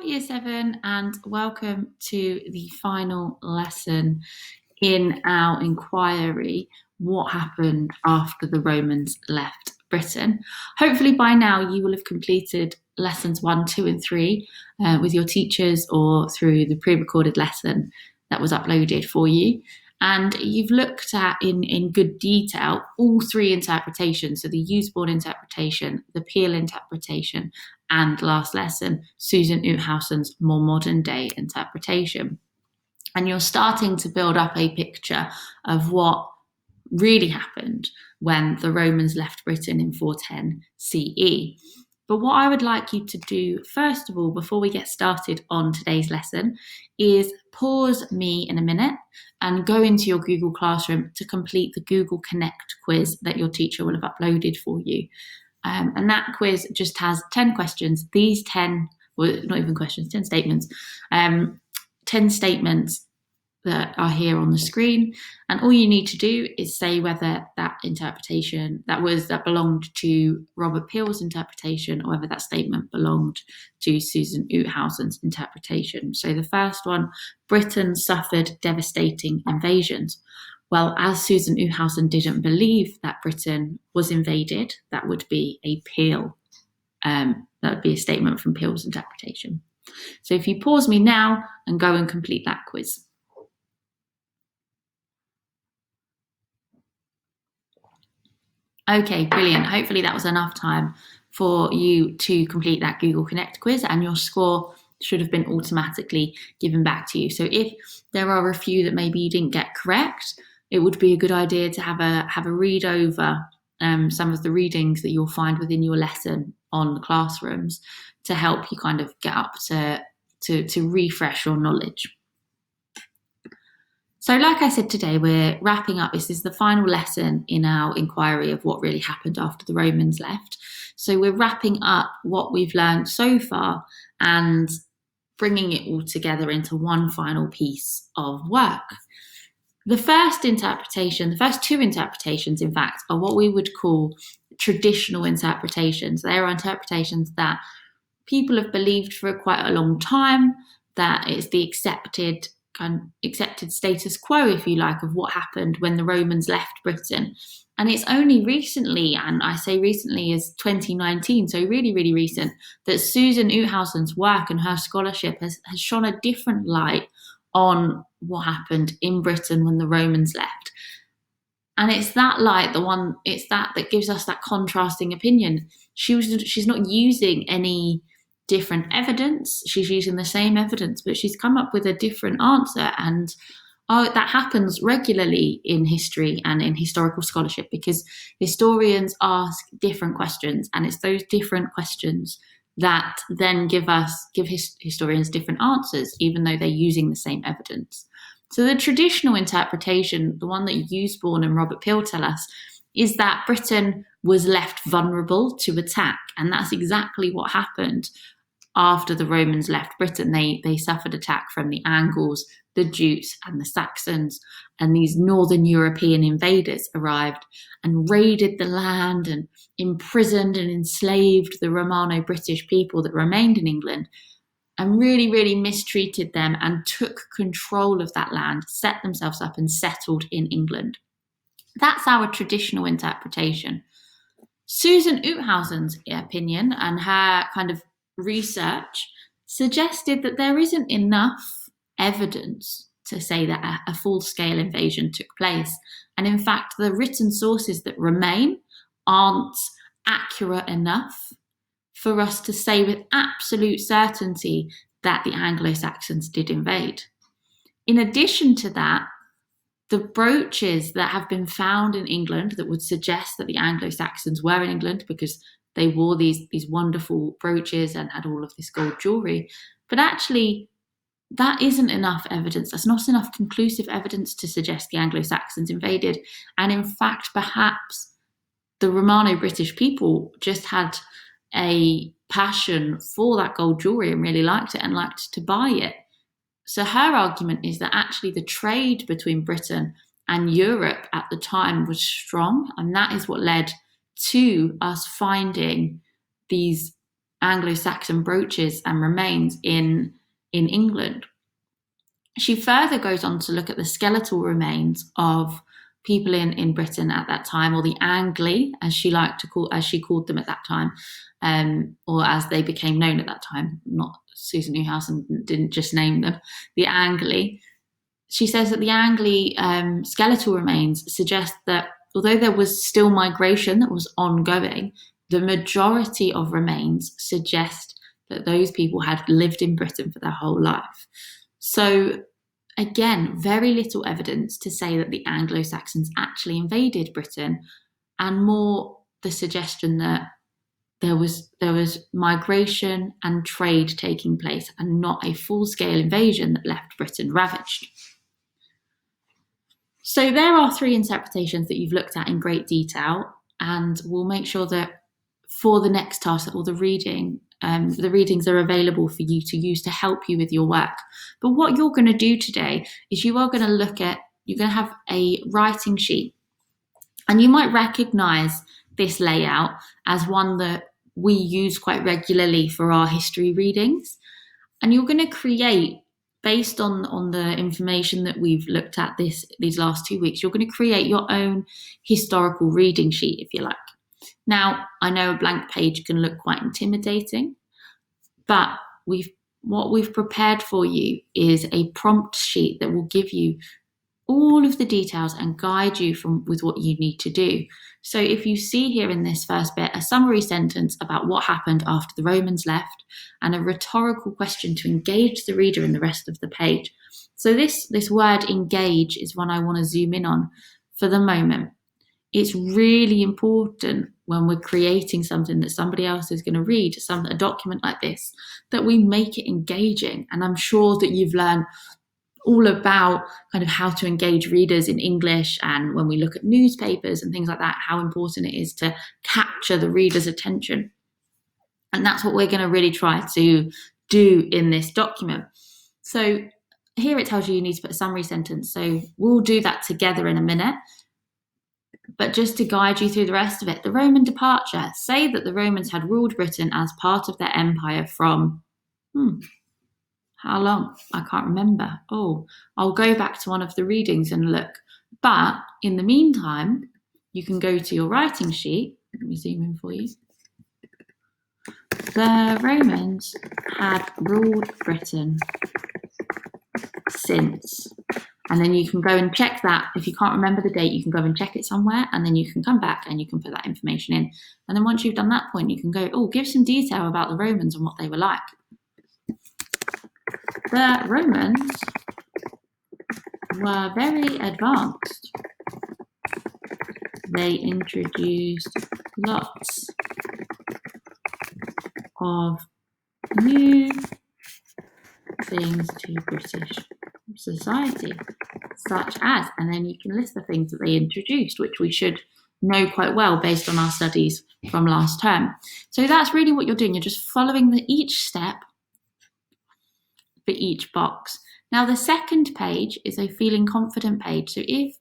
Hi, Year 7, and welcome to the final lesson in our inquiry, what happened after the Romans left Britain. Hopefully by now you will have completed lessons 1, 2 and 3 with your teachers or through the pre-recorded lesson that was uploaded for you. And you've looked at in good detail all three interpretations, so the Usborne interpretation, the Peel interpretation, and last lesson, Susan Oothouson's more modern day interpretation. And you're starting to build up a picture of what really happened when the Romans left Britain in 410 CE. But what I would like you to do, first of all, before we get started on today's lesson, is pause me in a minute and go into your Google Classroom to complete the Google Connect quiz that your teacher will have uploaded for you. And that quiz just has 10 questions. These 10, well, not even questions, 10 statements. 10 statements that are here on the screen, and all you need to do is say whether that interpretation that belonged to Robert Peel's interpretation or whether that statement belonged to Susan Oothouson's interpretation. So the first one, Britain suffered devastating invasions. Well, as Susan Oothousson didn't believe that Britain was invaded, that would be a Peel. That would be a statement from Peel's interpretation. So if you pause me now and go and complete that quiz. Okay, brilliant. Hopefully that was enough time for you to complete that Google Connect quiz, and your score should have been automatically given back to you. So if there are a few that maybe you didn't get correct, it would be a good idea to have a read over some of the readings that you'll find within your lesson on the classrooms to help you kind of get up to refresh your knowledge. So like I said, today we're wrapping up. This is the final lesson in our inquiry of what really happened after the Romans left. So we're wrapping up what we've learned so far and bringing it all together into one final piece of work. The first interpretation, the first two interpretations, in fact, are what we would call traditional interpretations. They are interpretations that people have believed for quite a long time, that it's the accepted status quo, if you like, of what happened when the Romans left Britain. And it's only recently, and I say recently as 2019, so really, really recent, that Susan Oothouson's work and her scholarship has shone a different light on what happened in Britain when the Romans left. And it's that light, it's that gives us that contrasting opinion. She's not using any different evidence. She's using the same evidence, but she's come up with a different answer. And that happens regularly in history and in historical scholarship, because historians ask different questions, and it's those different questions that then give historians different answers, even though they're using the same evidence. So the traditional interpretation, the one that Usborne and Robert Peel tell us, is that Britain was left vulnerable to attack. And that's exactly what happened after the Romans left Britain. They suffered attack from the Angles, the Jutes and the Saxons, and these northern European invaders arrived and raided the land and imprisoned and enslaved the Romano-British people that remained in England, and really, really mistreated them and took control of that land, set themselves up and settled in England. That's our traditional interpretation. Susan Oothouson's opinion and her kind of research suggested that there isn't enough evidence to say that a full-scale invasion took place. And in fact, the written sources that remain aren't accurate enough for us to say with absolute certainty that the Anglo-Saxons did invade. In addition to that, the brooches that have been found in England that would suggest that the Anglo-Saxons were in England, because they wore these wonderful brooches and had all of this gold jewelry, but actually that isn't enough evidence. That's not enough conclusive evidence to suggest the Anglo-Saxons invaded. And in fact, perhaps the Romano-British people just had a passion for that gold jewelry and really liked it and liked to buy it. So her argument is that actually the trade between Britain and Europe at the time was strong, and that is what led to us finding these Anglo-Saxon brooches and remains in England. She further goes on to look at the skeletal remains of people in Britain at that time, or the Angli, as she called them at that time, or as they became known at that time. Not Susan Newhouse didn't just name them, the Angli. She says that the Angli skeletal remains suggest that although there was still migration that was ongoing, the majority of remains suggest that those people had lived in Britain for their whole life. So again, very little evidence to say that the Anglo-Saxons actually invaded Britain, and more the suggestion that there was migration and trade taking place and not a full-scale invasion that left Britain ravaged. So there are three interpretations that you've looked at in great detail, and we'll make sure that for the next task, all the readings are available for you to use to help you with your work. But what you're going to do today is you're going to have a writing sheet, and you might recognize this layout as one that we use quite regularly for our history readings. And you're going to create, based on the information that we've looked at these last 2 weeks, you're going to create your own historical reading sheet, if you like. Now, I know a blank page can look quite intimidating, but what we've prepared for you is a prompt sheet that will give you all of the details and guide you with what you need to do. So if you see here in this first bit, a summary sentence about what happened after the Romans left, and a rhetorical question to engage the reader in the rest of the page. So this word engage is one I want to zoom in on for the moment. It's really important when we're creating something that somebody else is going to read, a document like this, that we make it engaging. And I'm sure that you've learned all about kind of how to engage readers in English, and when we look at newspapers and things like that, how important it is to capture the reader's attention. And that's what we're going to really try to do in this document. So here it tells you need to put a summary sentence. So we'll do that together in a minute. But just to guide you through the rest of it, the Roman departure, say that the Romans had ruled Britain as part of their empire from, how long? I can't remember. Oh, I'll go back to one of the readings and look. But in the meantime, you can go to your writing sheet. Let me zoom in for you. The Romans had ruled Britain since. And then you can go and check that. If you can't remember the date, you can go and check it somewhere, and then you can come back and you can put that information in. And then once you've done that point, you can go, give some detail about the Romans and what they were like. The Romans were very advanced. They introduced lots of new things to British society, such as, and then you can list the things that they introduced, which we should know quite well based on our studies from last term. So that's really what you're doing. You're just following each step for each box. Now, the second page is a feeling confident page. So if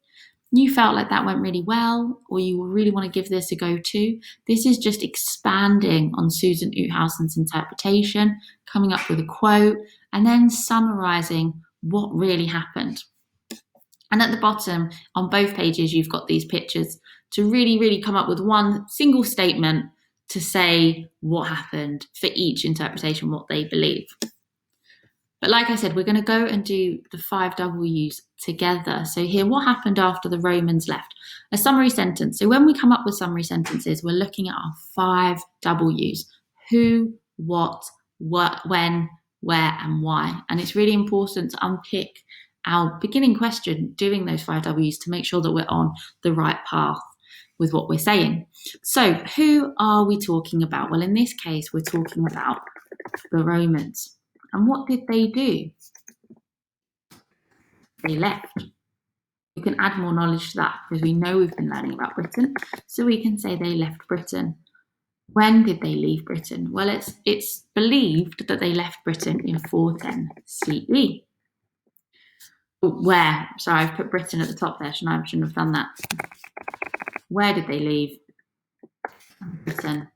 you felt like that went really well, or you really want to give this a go too, this is just expanding on Susan Newhousen's interpretation, coming up with a quote, and then summarizing what really happened. And at the bottom, on both pages, you've got these pictures to really, really come up with one single statement to say what happened for each interpretation, what they believe. But like I said, we're going to go and do the 5 W's together. So here, what happened after the Romans left? A summary sentence. So when we come up with summary sentences, we're looking at our 5 W's. Who, what, when, where, and why. And it's really important to unpick our beginning question, doing those 5 W's, to make sure that we're on the right path with what we're saying. So who are we talking about? Well, in this case, we're talking about the Romans. And what did they do? They left. We can add more knowledge to that because we know we've been learning about Britain. So we can say they left Britain. When did they leave Britain? Well, it's believed that they left Britain in 410 CE. Where? Sorry, I've put Britain at the top there. I shouldn't have done that. Where did they leave? Britain.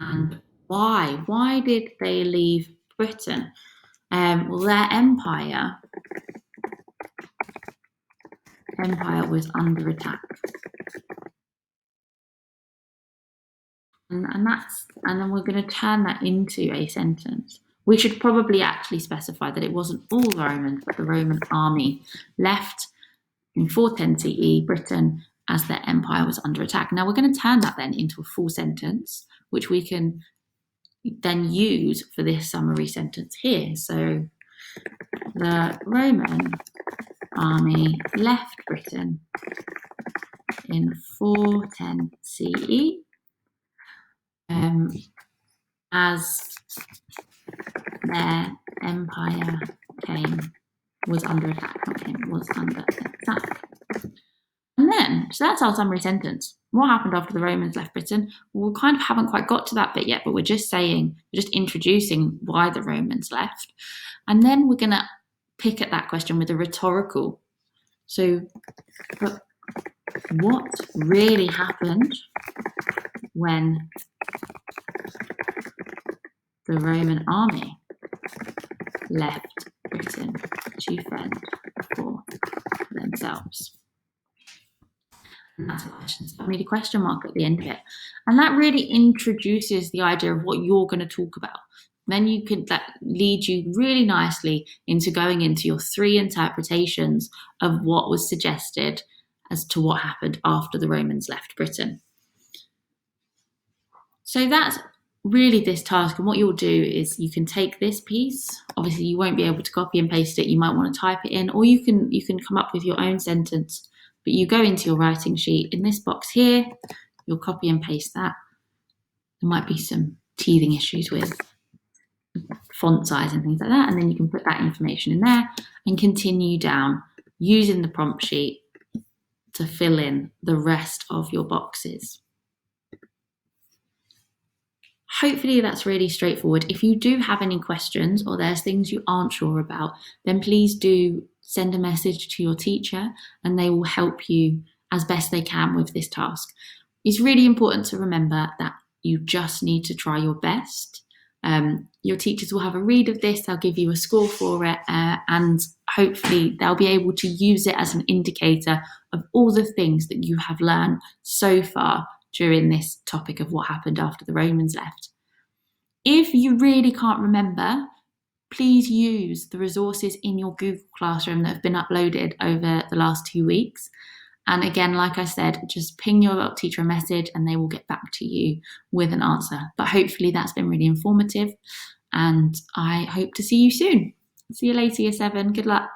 And Why? Why did they leave Britain? Well, their empire was under attack. And then we're going to turn that into a sentence. We should probably actually specify that it wasn't all the Romans, but the Roman army left in 410 CE Britain as their empire was under attack. Now we're going to turn that then into a full sentence, which we can then use for this summary sentence here. So the Roman army left Britain in 410 CE as their empire was under attack. And then, so that's our summary sentence. What happened after the Romans left Britain? Well, we kind of haven't quite got to that bit yet, but we're just introducing why the Romans left. And then we're going to pick at that question with a rhetorical. So, but what really happened when the Roman army left Britain to fend for themselves? And that's a question. So I need a question mark at the end of it. And that really introduces the idea of what you're going to talk about. Then that lead you really nicely into going into your 3 interpretations of what was suggested as to what happened after the Romans left Britain. So that's really this task. And what you'll do is you can take this piece. Obviously, you won't be able to copy and paste it. You might want to type it in, or you can come up with your own sentence. But you go into your writing sheet in this box here. You'll copy and paste that. There might be some teething issues with font size and things like that. And then you can put that information in there and continue down using the prompt sheet to fill in the rest of your boxes. Hopefully that's really straightforward. If you do have any questions or there's things you aren't sure about, then please do send a message to your teacher and they will help you as best they can with this task. It's really important to remember that you just need to try your best. Your teachers will have a read of this, they'll give you a score for it, and hopefully they'll be able to use it as an indicator of all the things that you have learned so far during this topic of what happened after the Romans left. If you really can't remember, please use the resources in your Google Classroom that have been uploaded over the last 2 weeks. And again, like I said, just ping your teacher a message and they will get back to you with an answer. But hopefully that's been really informative and I hope to see you soon. See you later, Year 7. Good luck.